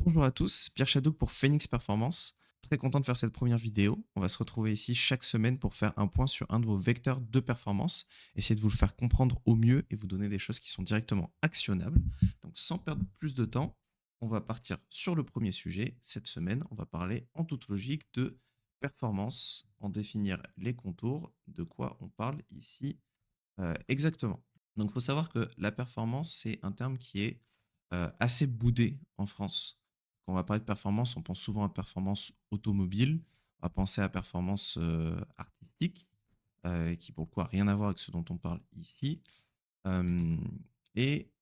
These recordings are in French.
Bonjour à tous, Pierre Chadouck pour Phoenix Performance. Très content de faire cette première vidéo. On va se retrouver ici chaque semaine pour faire un point sur un de vos vecteurs de performance, essayer de vous le faire comprendre au mieux et vous donner des choses qui sont directement actionnables. Donc sans perdre plus de temps, on va partir sur le premier sujet. Cette semaine, on va parler en toute logique de performance, en définir les contours, de quoi on parle ici exactement. Donc il faut savoir que la performance, c'est un terme qui est assez boudé en France. Quand on va parler de performance, on pense souvent à performance automobile, on va penser à performance artistique, qui pour le coup a rien à voir avec ce dont on parle ici. Euh, et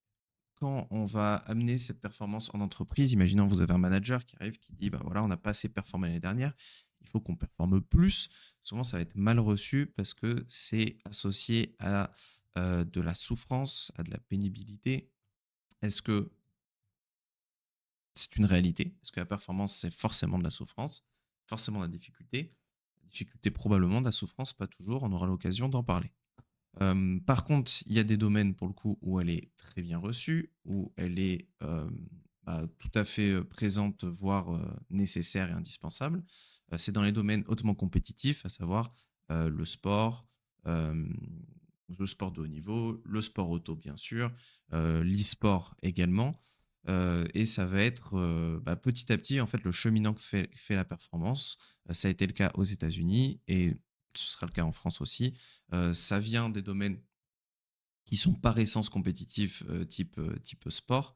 quand on va amener cette performance en entreprise, imaginons vous avez un manager qui arrive, qui dit bah voilà, on n'a pas assez performé l'année dernière, il faut qu'on performe plus. Souvent, ça va être mal reçu parce que c'est associé à de la souffrance, à de la pénibilité. Est-ce que c'est une réalité? Est-ce que la performance, c'est forcément de la souffrance, forcément de la difficulté? La difficulté, probablement, de la souffrance, pas toujours. On aura l'occasion d'en parler. Par contre, il y a des domaines, pour le coup, où elle est très bien reçue, où elle est tout à fait présente, voire nécessaire et indispensable. C'est dans les domaines hautement compétitifs, à savoir le sport, euh, le sport de haut niveau, le sport auto, bien sûr, l'e-sport également. Et ça va être petit à petit en fait le cheminant que fait la performance. Ça a été le cas aux États-Unis et ce sera le cas en France aussi. Ça vient des domaines qui sont par essence compétitifs, type sport.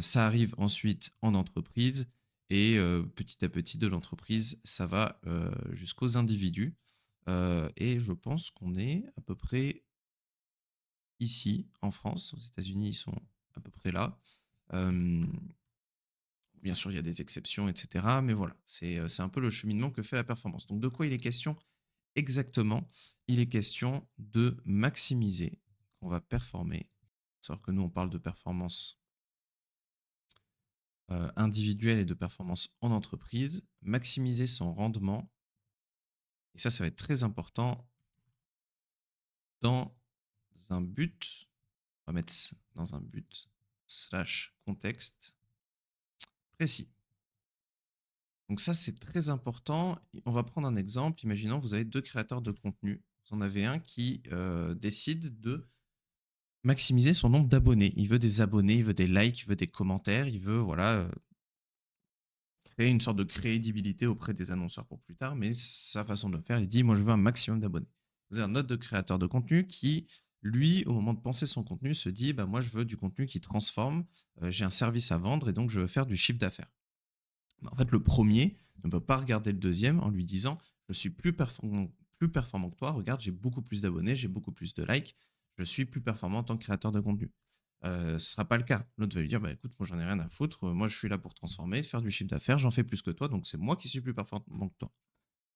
Ça arrive ensuite en entreprise et petit à petit de l'entreprise, ça va jusqu'aux individus. Et je pense qu'on est à peu près ici en France. Aux États-Unis, ils sont à peu près là. Euh, Bien sûr, il y a des exceptions, etc. Mais voilà, c'est un peu le cheminement que fait la performance. Donc, de quoi il est question exactement? Il est question de maximiser, qu'on va performer. Savoir que nous, on parle de performance individuelle et de performance en entreprise. Maximiser son rendement. Et ça va être très important dans un but. On va mettre dans un but slash contexte précis. Donc ça, c'est très important. On va prendre un exemple. Imaginons, vous avez deux créateurs de contenu. Vous en avez un qui décide de maximiser son nombre d'abonnés. Il veut des abonnés, il veut des likes, il veut des commentaires, il veut créer une sorte de crédibilité auprès des annonceurs pour plus tard. Mais sa façon de le faire, il dit, moi, je veux un maximum d'abonnés. Vous avez un autre créateur de contenu qui, lui, au moment de penser son contenu, se dit, bah, moi, je veux du contenu qui transforme. J'ai un service à vendre et donc je veux faire du chiffre d'affaires. En fait, le premier ne peut pas regarder le deuxième en lui disant je suis plus performant que toi, regarde, j'ai beaucoup plus d'abonnés, j'ai beaucoup plus de likes, je suis plus performant en tant que créateur de contenu. Ce ne sera pas le cas. L'autre va lui dire bah, écoute, moi j'en ai rien à foutre, moi je suis là pour transformer, faire du chiffre d'affaires, j'en fais plus que toi, donc c'est moi qui suis plus performant que toi.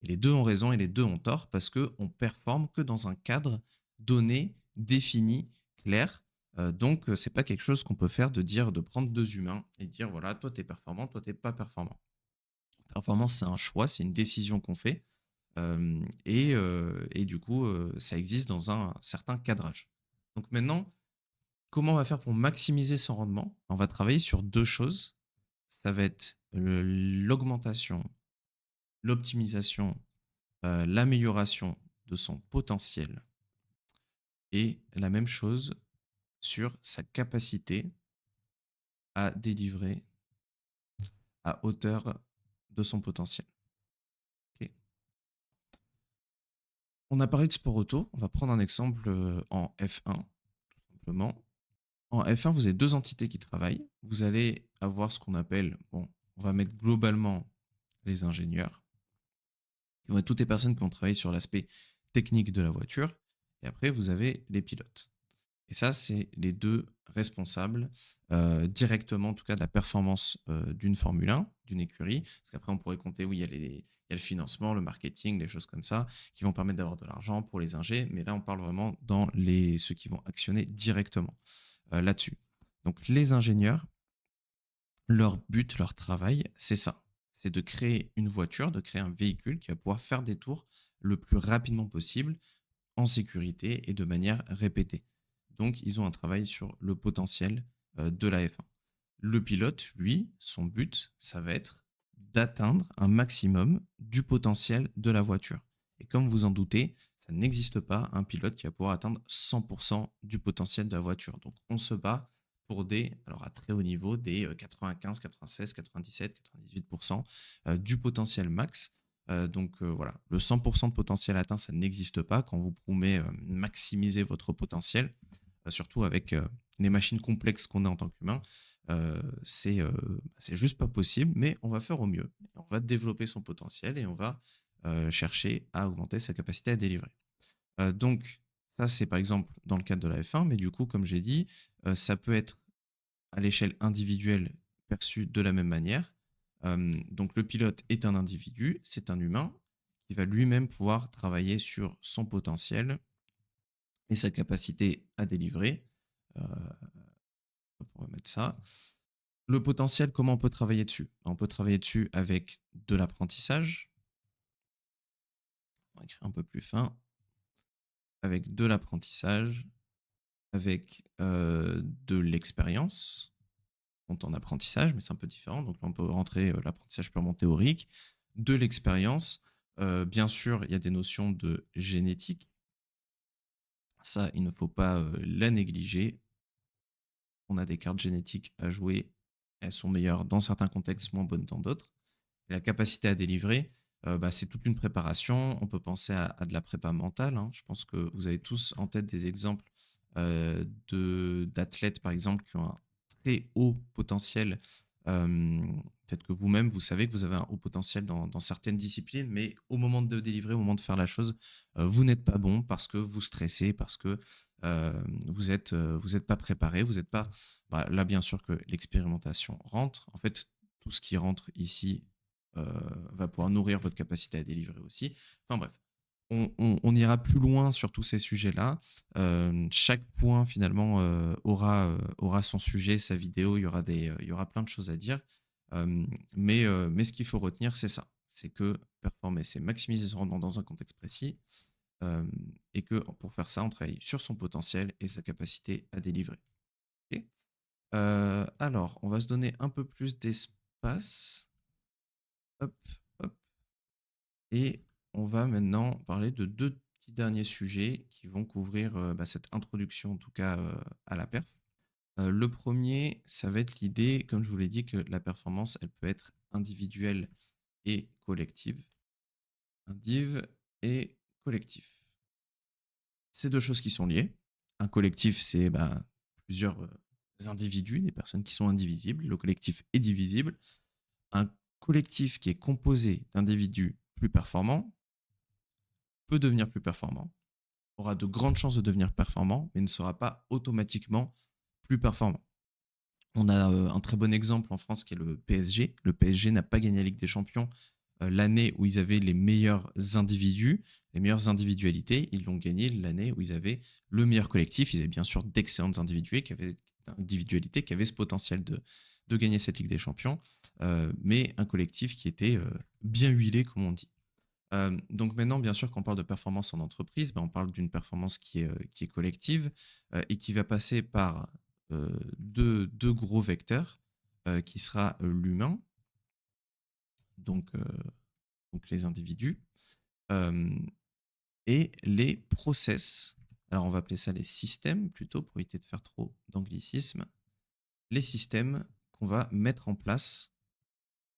Et les deux ont raison et les deux ont tort parce qu'on performe que dans un cadre donné, défini, clair. Donc, c'est pas quelque chose qu'on peut faire de dire, de prendre deux humains et dire voilà, toi t'es performant, toi t'es pas performant. Performance, c'est un choix, c'est une décision qu'on fait. Et du coup, ça existe dans un certain cadrage. Donc maintenant, comment on va faire pour maximiser son rendement? On va travailler sur deux choses. Ça va être l'augmentation, l'optimisation, l'amélioration de son potentiel et la même chose sur sa capacité à délivrer à hauteur de son potentiel. Ok. On a parlé de sport auto, on va prendre un exemple en F1, tout simplement. En F1, vous avez deux entités qui travaillent. Vous allez avoir ce qu'on appelle, bon, on va mettre globalement les ingénieurs, qui vont être toutes les personnes qui vont travailler sur l'aspect technique de la voiture. Et après, vous avez les pilotes. Et ça, c'est les deux responsables directement, en tout cas, de la performance d'une Formule 1, d'une écurie. Parce qu'après, on pourrait compter, oui, il y a le financement, le marketing, les choses comme ça, qui vont permettre d'avoir de l'argent pour les ingés. Mais là, on parle vraiment dans ceux qui vont actionner directement là-dessus. Donc, les ingénieurs, leur but, leur travail, c'est ça. C'est de créer une voiture, de créer un véhicule qui va pouvoir faire des tours le plus rapidement possible, en sécurité et de manière répétée. Donc, ils ont un travail sur le potentiel de la F1. Le pilote, lui, son but, ça va être d'atteindre un maximum du potentiel de la voiture. Et comme vous en doutez, ça n'existe pas un pilote qui va pouvoir atteindre 100% du potentiel de la voiture. Donc on se bat pour alors à très haut niveau, des 95, 96, 97, 98% du potentiel max. Donc voilà, le 100% de potentiel atteint, ça n'existe pas quand vous prouvez maximiser votre potentiel, surtout avec les machines complexes qu'on a en tant qu'humain. C'est juste pas possible, mais on va faire au mieux. On va développer son potentiel et on va chercher à augmenter sa capacité à délivrer. Donc, ça, c'est par exemple dans le cadre de la F1, mais du coup, comme j'ai dit, ça peut être à l'échelle individuelle perçu de la même manière. Donc, le pilote est un individu, c'est un humain qui va lui-même pouvoir travailler sur son potentiel et sa capacité à délivrer. Euh, on va mettre ça. Le potentiel, comment on peut travailler dessus? On peut travailler dessus avec de l'apprentissage. On va écrire un peu plus fin. Avec de l'apprentissage, avec de l'expérience, compte en apprentissage, mais c'est un peu différent. Donc là, on peut rentrer l'apprentissage purement théorique, de l'expérience. Bien sûr, il y a des notions de génétique. Ça, il ne faut pas la négliger. On a des cartes génétiques à jouer. Elles sont meilleures dans certains contextes, moins bonnes dans d'autres. Et la capacité à délivrer, c'est toute une préparation. On peut penser à de la prépa mentale, hein. Je pense que vous avez tous en tête des exemples d'athlètes, par exemple, qui ont un très haut potentiel. Peut-être que vous-même, vous savez que vous avez un haut potentiel dans certaines disciplines, mais au moment de délivrer, au moment de faire la chose, vous n'êtes pas bon parce que vous stressez, parce que vous êtes pas préparé, vous n'êtes pas... là, bien sûr que l'expérimentation rentre. En fait, tout ce qui rentre ici va pouvoir nourrir votre capacité à délivrer aussi. Enfin bref, on ira plus loin sur tous ces sujets-là. Chaque point finalement aura son sujet, sa vidéo, il y aura plein de choses à dire. Mais ce qu'il faut retenir, c'est ça. C'est que performer, c'est maximiser son rendement dans un contexte précis. Et que pour faire ça, on travaille sur son potentiel et sa capacité à délivrer. Ok. Alors, on va se donner un peu plus d'espace. Hop, hop. Et on va maintenant parler de deux petits derniers sujets qui vont couvrir cette introduction, en tout cas, à la perf. Le premier, ça va être l'idée, comme je vous l'ai dit, que la performance, elle peut être individuelle et collective. Indiv et collectif. C'est deux choses qui sont liées. Un collectif, c'est plusieurs individus, des personnes qui sont indivisibles. Le collectif est divisible. Un collectif qui est composé d'individus plus performants peut devenir plus performant, aura de grandes chances de devenir performant, mais ne sera pas automatiquement plus performant. On a un très bon exemple en France qui est le PSG. Le PSG n'a pas gagné la Ligue des Champions l'année où ils avaient les meilleurs individus, les meilleures individualités. Ils l'ont gagné l'année où ils avaient le meilleur collectif. Ils avaient bien sûr d'excellentes individualités qui avaient ce potentiel de gagner cette Ligue des Champions, mais un collectif qui était bien huilé, comme on dit. Donc maintenant, bien sûr, quand on parle de performance en entreprise, on parle d'une performance qui est collective et qui va passer par deux gros vecteurs, qui sera l'humain, donc, donc les individus, et les process. Alors on va appeler ça les systèmes plutôt pour éviter de faire trop d'anglicisme. Les systèmes qu'on va mettre en place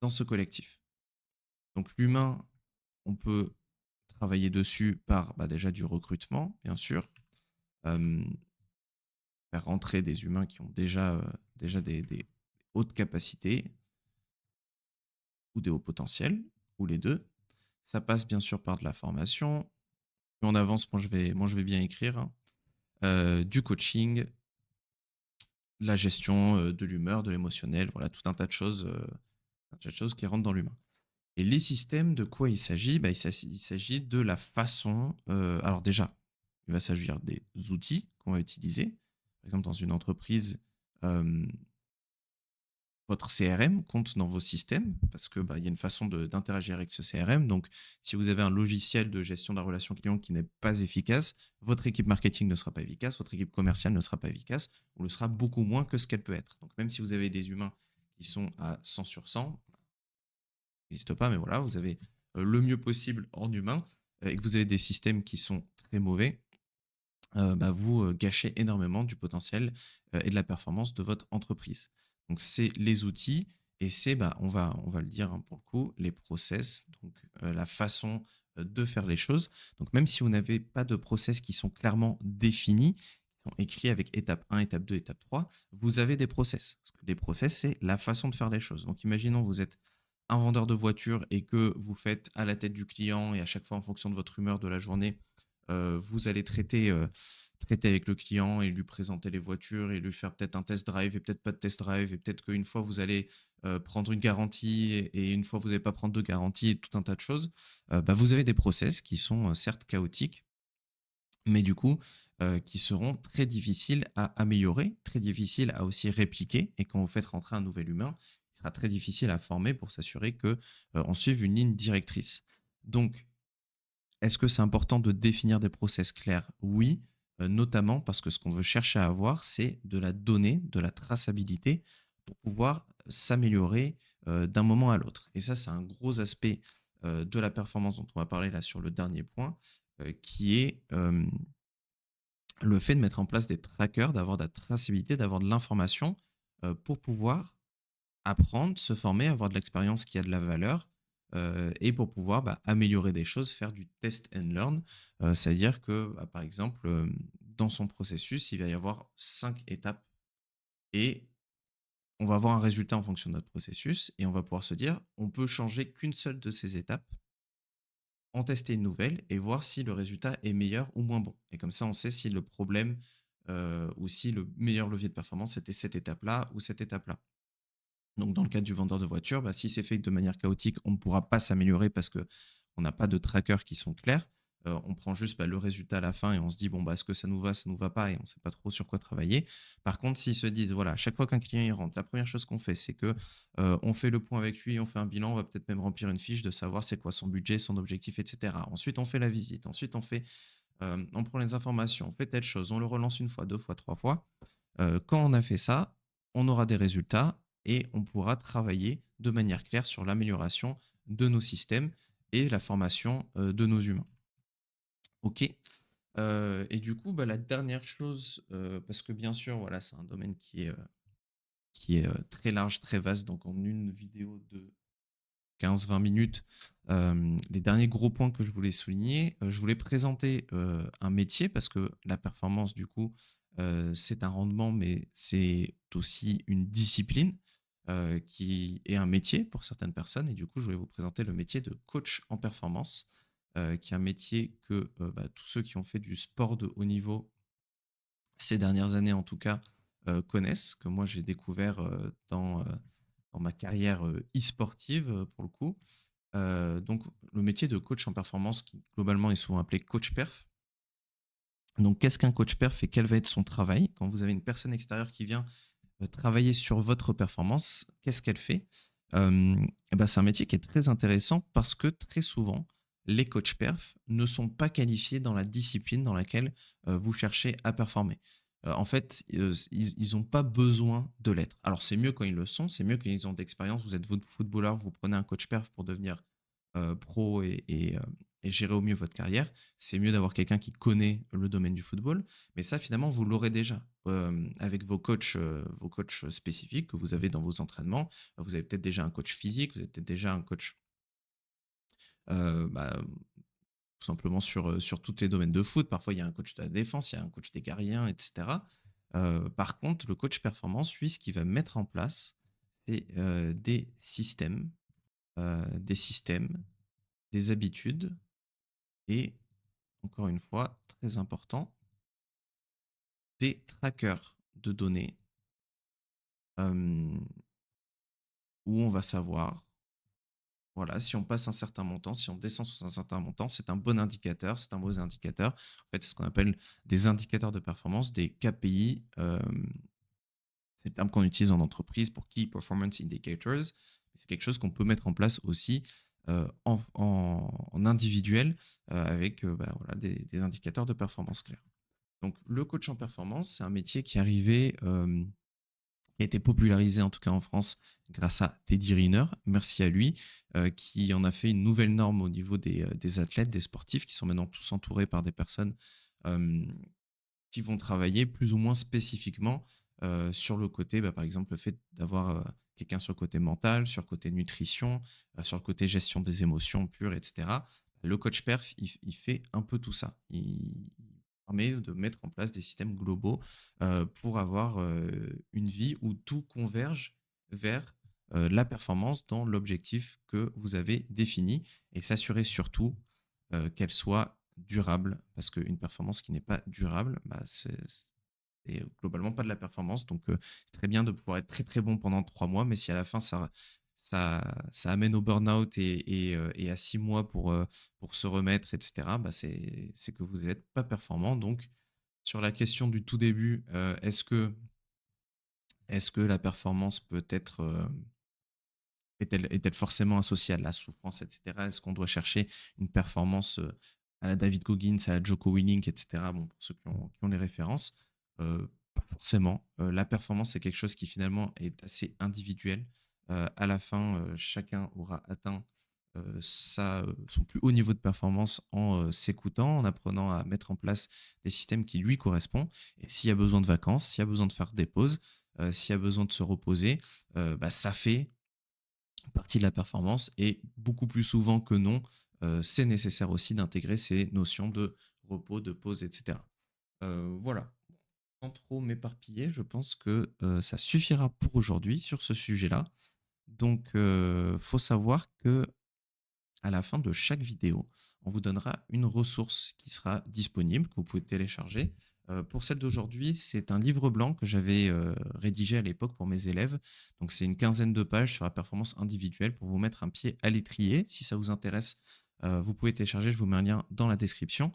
dans ce collectif. Donc l'humain, on peut travailler dessus par déjà du recrutement, bien sûr, faire rentrer des humains qui ont déjà des hautes capacités ou des hauts potentiels, ou les deux. Ça passe bien sûr par de la formation. Plus on avance, moi je vais bien écrire, hein. Du coaching, de la gestion de l'humeur, de l'émotionnel, voilà, tout un tas de choses, qui rentrent dans l'humain. Et les systèmes, de quoi il s'agit? Il s'agit de la façon... alors déjà, il va s'agir des outils qu'on va utiliser. Par exemple, dans une entreprise, votre CRM compte dans vos systèmes parce que, bah, il y a une façon d'interagir avec ce CRM. Donc, si vous avez un logiciel de gestion de la relation client qui n'est pas efficace, votre équipe marketing ne sera pas efficace, votre équipe commerciale ne sera pas efficace ou le sera beaucoup moins que ce qu'elle peut être. Donc, même si vous avez des humains qui sont à 100 sur 100, n'existe pas, mais voilà, vous avez le mieux possible en humain et que vous avez des systèmes qui sont très mauvais, bah, vous gâchez énormément du potentiel et de la performance de votre entreprise. Donc, c'est les outils et c'est, bah, on va le dire hein, pour le coup, les process, donc la façon de faire les choses. Donc, même si vous n'avez pas de process qui sont clairement définis, qui sont écrits avec étape 1, étape 2, étape 3, vous avez des process. Parce que les process, c'est la façon de faire les choses. Donc, imaginons, vous êtes un vendeur de voitures et que vous faites à la tête du client et à chaque fois en fonction de votre humeur de la journée, vous allez traiter avec le client et lui présenter les voitures et lui faire peut-être un test drive et peut-être pas de test drive et peut-être qu'une fois vous allez prendre une garantie et une fois vous n'allez pas prendre de garantie et tout un tas de choses. Bah, vous avez des process qui sont certes chaotiques, mais du coup qui seront très difficiles à améliorer, très difficiles à aussi répliquer. Et quand vous faites rentrer un nouvel humain, il sera très difficile à former pour s'assurer que on suive une ligne directrice. Donc, est-ce que c'est important de définir des process clairs? Oui, notamment parce que ce qu'on veut chercher à avoir, c'est de la donnée, de la traçabilité pour pouvoir s'améliorer d'un moment à l'autre. Et ça, c'est un gros aspect de la performance dont on va parler là sur le dernier point, qui est le fait de mettre en place des trackers, d'avoir de la traçabilité, d'avoir de l'information pour pouvoir apprendre, se former, avoir de l'expérience qui a de la valeur et pour pouvoir bah, améliorer des choses, faire du test and learn. C'est-à-dire que, bah, par exemple, dans son processus, il va y avoir 5 étapes et on va avoir un résultat en fonction de notre processus et on va pouvoir se dire, on peut changer qu'une seule de ces étapes, en tester une nouvelle et voir si le résultat est meilleur ou moins bon. Et comme ça, on sait si le problème ou si le meilleur levier de performance était cette étape-là ou cette étape-là. Donc, dans le cadre du vendeur de voitures, bah, si c'est fait de manière chaotique, on ne pourra pas s'améliorer parce qu'on n'a pas de trackers qui sont clairs. On prend juste bah, le résultat à la fin et on se dit, bon, bah, est-ce que ça nous va pas et on ne sait pas trop sur quoi travailler. Par contre, s'ils se disent, voilà, à chaque fois qu'un client il rentre, la première chose qu'on fait, c'est que on fait le point avec lui, on fait un bilan, on va peut-être même remplir une fiche de savoir c'est quoi son budget, son objectif, etc. Ensuite, on fait la visite. Ensuite, on prend les informations, on fait telle chose, on le relance une fois, deux fois, trois fois. Quand on a fait ça, on aura des résultats et on pourra travailler de manière claire sur l'amélioration de nos systèmes et la formation de nos humains. OK. Et du coup, bah, la dernière chose, parce que bien sûr, voilà, c'est un domaine qui est très large, très vaste. Donc, en une vidéo de 15-20 minutes, les derniers gros points que je voulais souligner, je voulais présenter un métier parce que la performance, du coup, c'est un rendement, mais c'est aussi une discipline qui est un métier pour certaines personnes. Et du coup, je voulais vous présenter le métier de coach en performance, qui est un métier que bah, tous ceux qui ont fait du sport de haut niveau ces dernières années, en tout cas, connaissent, que moi j'ai découvert dans ma carrière e-sportive, pour le coup. Donc, le métier de coach en performance, qui globalement est souvent appelé coach perf. Donc, qu'est-ce qu'un coach perf et quel va être son travail? Quand vous avez une personne extérieure qui vient travailler sur votre performance, qu'est-ce qu'elle fait? Et ben, c'est un métier qui est très intéressant parce que très souvent, les coachs perf ne sont pas qualifiés dans la discipline dans laquelle vous cherchez à performer. En fait, ils n'ont pas besoin de l'être. Alors, c'est mieux quand ils le sont, c'est mieux quand ils ont de l'expérience. Vous êtes footballeur, vous prenez un coach perf pour devenir pro et gérer au mieux votre carrière. C'est mieux d'avoir quelqu'un qui connaît le domaine du football. Mais ça, finalement, vous l'aurez déjà avec vos coachs spécifiques que vous avez dans vos entraînements. Vous avez peut-être déjà un coach physique, vous avez peut-être déjà un coach bah, tout simplement sur tous les domaines de foot. Parfois, il y a un coach de la défense, il y a un coach des gardiens, etc. Par contre, le coach performance, lui, ce qu'il va mettre en place, c'est des systèmes, des habitudes et, encore une fois, très important, des trackers de données où on va savoir, voilà, si on passe un certain montant, si on descend sous un certain montant, c'est un bon indicateur, c'est un mauvais indicateur. En fait, c'est ce qu'on appelle des indicateurs de performance, des KPI. C'est le terme qu'on utilise en entreprise pour Key Performance Indicators. C'est quelque chose qu'on peut mettre en place aussi en individuel avec voilà, des indicateurs de performance clairs. Donc, le coach en performance, c'est un métier qui est arrivé, qui a été popularisé en tout cas en France grâce à Teddy Riner. Merci à lui, qui en a fait une nouvelle norme au niveau des athlètes, des sportifs, qui sont maintenant tous entourés par des personnes euh, qui vont travailler plus ou moins spécifiquement sur le côté, par exemple, le fait d'avoir quelqu'un sur le côté mental, sur le côté nutrition, sur le côté gestion des émotions pures, etc. Le coach perf, il fait un peu tout ça. Il permet de mettre en place des systèmes globaux pour avoir une vie où tout converge vers la performance dans l'objectif que vous avez défini et s'assurer surtout qu'elle soit durable, parce qu'une performance qui n'est pas durable, c'est globalement pas de la performance. Donc, c'est très bien de pouvoir être très très bon pendant 3 mois, mais si à la fin ça amène au burn-out et à 6 mois pour se remettre, etc., c'est que vous n'êtes pas performant. Donc, sur la question du tout début, est-ce que la performance peut être est-elle forcément associée à de la souffrance, etc. Est-ce qu'on doit chercher une performance à la David Goggins, à la Jocko Willink, etc. Bon, pour ceux qui ont les références, pas forcément. La performance, c'est quelque chose qui finalement est assez individuel. À la fin, chacun aura atteint son plus haut niveau de performance en s'écoutant, en apprenant à mettre en place des systèmes qui lui correspondent. Et s'il y a besoin de vacances, s'il y a besoin de faire des pauses, s'il y a besoin de se reposer, ça fait partie de la performance et beaucoup plus souvent que non, c'est nécessaire aussi d'intégrer ces notions de repos, de pause, etc. Voilà, sans trop m'éparpiller, je pense que ça suffira pour aujourd'hui sur ce sujet-là. Donc, faut savoir que à la fin de chaque vidéo, on vous donnera une ressource qui sera disponible, que vous pouvez télécharger. Pour celle d'aujourd'hui, c'est un livre blanc que j'avais rédigé à l'époque pour mes élèves. Donc, c'est une quinzaine de pages sur la performance individuelle pour vous mettre un pied à l'étrier. Si ça vous intéresse, vous pouvez télécharger. Je vous mets un lien dans la description.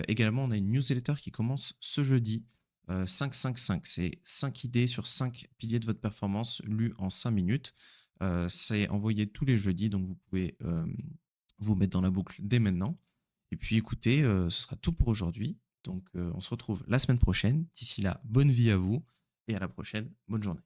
Également, on a une newsletter qui commence ce jeudi. 5-5-5, c'est 5 idées sur 5 piliers de votre performance lues en 5 minutes. C'est envoyé tous les jeudis, donc vous pouvez vous mettre dans la boucle dès maintenant. Et puis écoutez, ce sera tout pour aujourd'hui. Donc on se retrouve la semaine prochaine. D'ici là, bonne vie à vous et à la prochaine. Bonne journée.